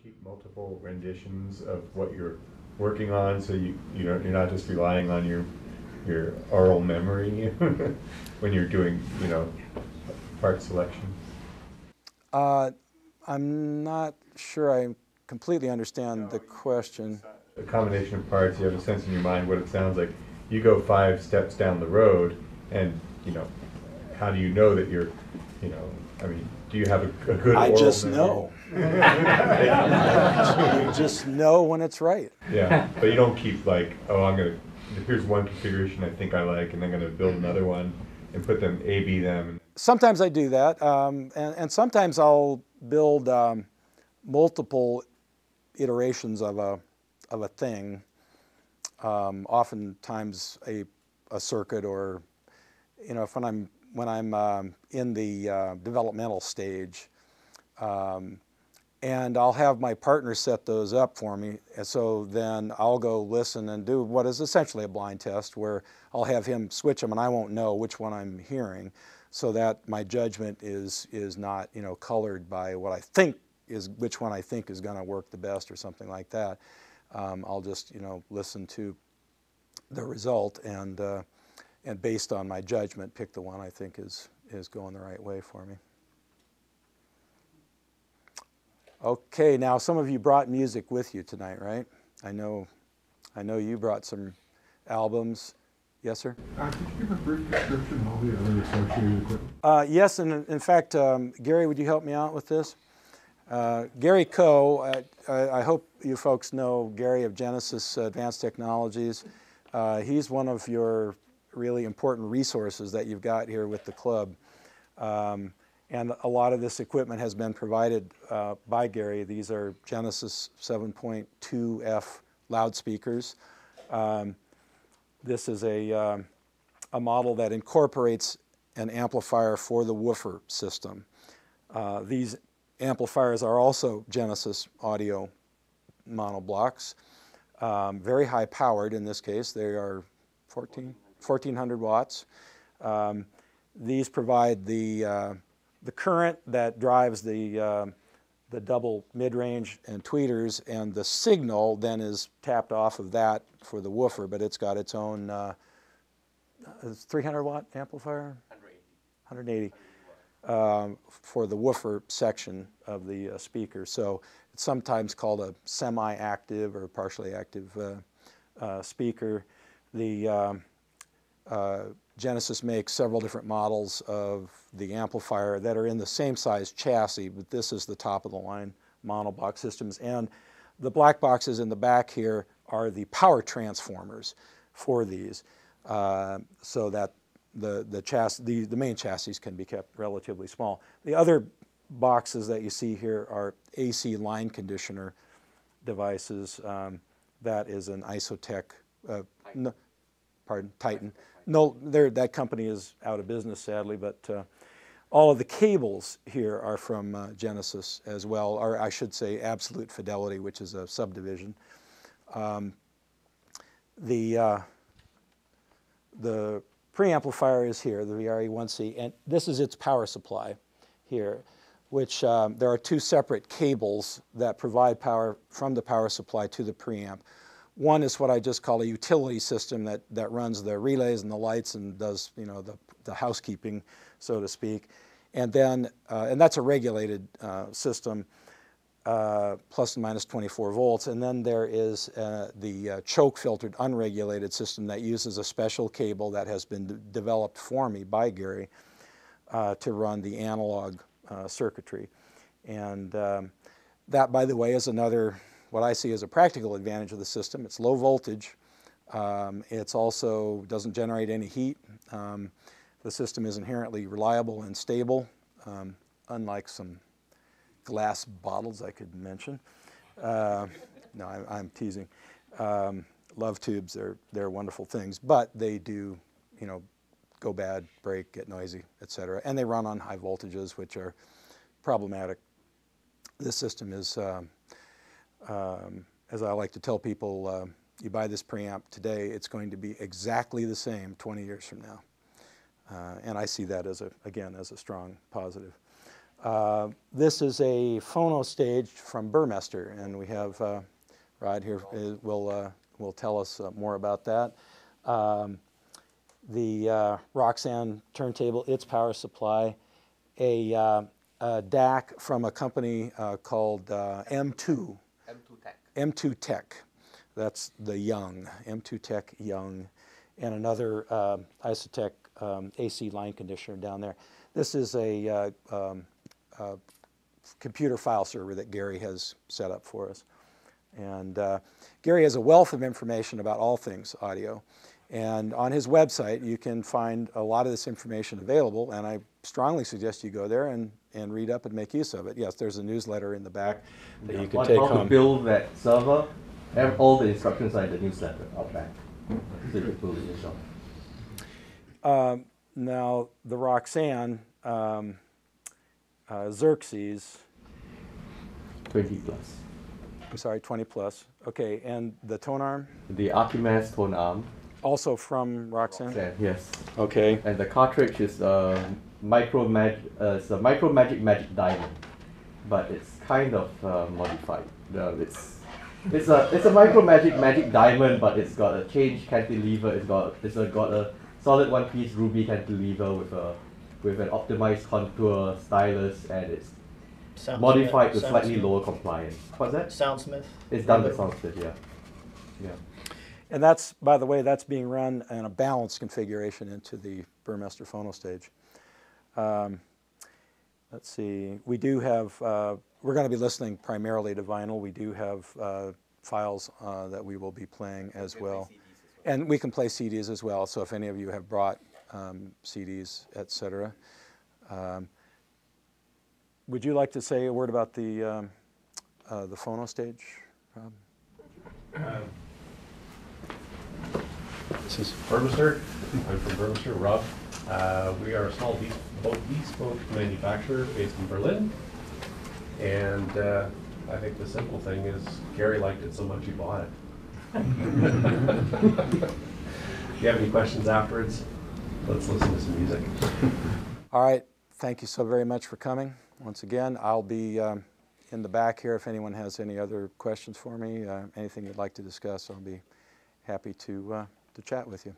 keep multiple renditions of what you're working on, so you're not just relying on your oral memory when you're doing part selection? I'm not sure I completely understand the question. A combination of parts, you have a sense in your mind what it sounds like. You go 5 steps down the road, and how do you know that you're, I mean, do you have a good I oral just memory? know. You just know when it's right. Yeah, but you don't keep like, oh, here's one configuration I think I like, and I'm going to build another one and put them, A/B them. Sometimes I do that, and sometimes I'll build multiple iterations of a thing. Oftentimes a circuit, or when I'm in the developmental stage, and I'll have my partner set those up for me, and so then I'll go listen and do what is essentially a blind test, where I'll have him switch them and I won't know which one I'm hearing, so that my judgment is not colored by what I think is which one I think is going to work the best or something like that. I'll just listen to the result and based on my judgment pick the one I think is going the right way for me. Okay, now some of you brought music with you tonight, right? I know you brought some albums. Yes, sir? Could you give a brief description of all the other associated equipment? Yes, and in fact, Gary, would you help me out with this? Gary Coe, I hope you folks know Gary of Genesis Advanced Technologies. He's one of your really important resources that you've got here with the club. And a lot of this equipment has been provided by Gary. These are Genesis 7.2F loudspeakers. This is a model that incorporates an amplifier for the woofer system. These amplifiers are also Genesis Audio monoblocks. Very high powered in this case. They are 1,400 watts. These provide the current that drives the double mid-range and tweeters, and the signal then is tapped off of that for the woofer, but it's got its own 300 watt amplifier? 180 for the woofer section of the speaker. So it's sometimes called a semi-active or partially active speaker. The Genesis makes several different models of the amplifier that are in the same size chassis, but this is the top of the line monoblock systems. And the black boxes in the back here are the power transformers for these, so that the main chassis can be kept relatively small. The other boxes that you see here are AC line conditioner devices. That is an Isotech, Titan. No, that company is out of business, sadly, but all of the cables here are from Genesis as well, or I should say Absolute Fidelity, which is a subdivision. The preamplifier is here, the VRE-1C, and this is its power supply here, which there are 2 separate cables that provide power from the power supply to the preamp. One is what I just call a utility system that runs the relays and the lights and does the housekeeping, so to speak. And then and that's a regulated system, plus and minus 24 volts. And then there is the choke filtered unregulated system that uses a special cable that has been developed for me by Gary to run the analog circuitry. And that, by the way, is another what I see as a practical advantage of the system. It's low voltage. It's also doesn't generate any heat. The system is inherently reliable and stable, unlike some glass bottles I could mention. No, I'm teasing. Love tubes, they're wonderful things, but they do, go bad, break, get noisy, etc. And they run on high voltages, which are problematic. This system is, as I like to tell people, you buy this preamp today, it's going to be exactly the same 20 years from now. And I see that as again, as a strong positive. This is a phono stage from Burmester, and we have Rod here will tell us more about that. The Roxanne turntable, its power supply, a DAC from a company called M2 Tech. That's the Young, M2 Tech Young, and another Isotech AC line conditioner down there. This is a computer file server that Gary has set up for us. And Gary has a wealth of information about all things audio. And on his website, you can find a lot of this information available, and I strongly suggest you go there and read up and make use of it. Yes, there's a newsletter in the back that you can take home. How to build that server, have all the instructions are in the newsletter out back. So you can build it yourself. Now, the Roxanne, Xerxes. 20 plus. I'm sorry, 20 plus. Okay, and the tone arm? The Archimedes tone arm. Also from Roxanne? Yes. Okay. And the cartridge is Micro Magic Magic Diamond, but it's kind of modified. It's a Micro Magic Diamond, but it's got a change cantilever. It's got a solid one-piece ruby cantilever with an optimized contour stylus, and it's modified to slightly lower compliance. What's that? Soundsmith. It's done with Soundsmith, yeah. Yeah. And that's, by the way, that's being run in a balanced configuration into the Burmester phono stage. Let's see, we do have, we're going to be listening primarily to vinyl. We do have files that we will be playing as well. And we can play CDs as well, so if any of you have brought CDs, etc. Would you like to say a word about the phono stage, Rob? This is Burmester. I'm from Burmester, Rob. We are a small bespoke manufacturer based in Berlin. And I think the simple thing is Gary liked it so much he bought it. If you have any questions afterwards, let's listen to some music. All right. Thank you so very much for coming. Once again, I'll be in the back here if anyone has any other questions for me, anything you'd like to discuss, I'll be happy to chat with you.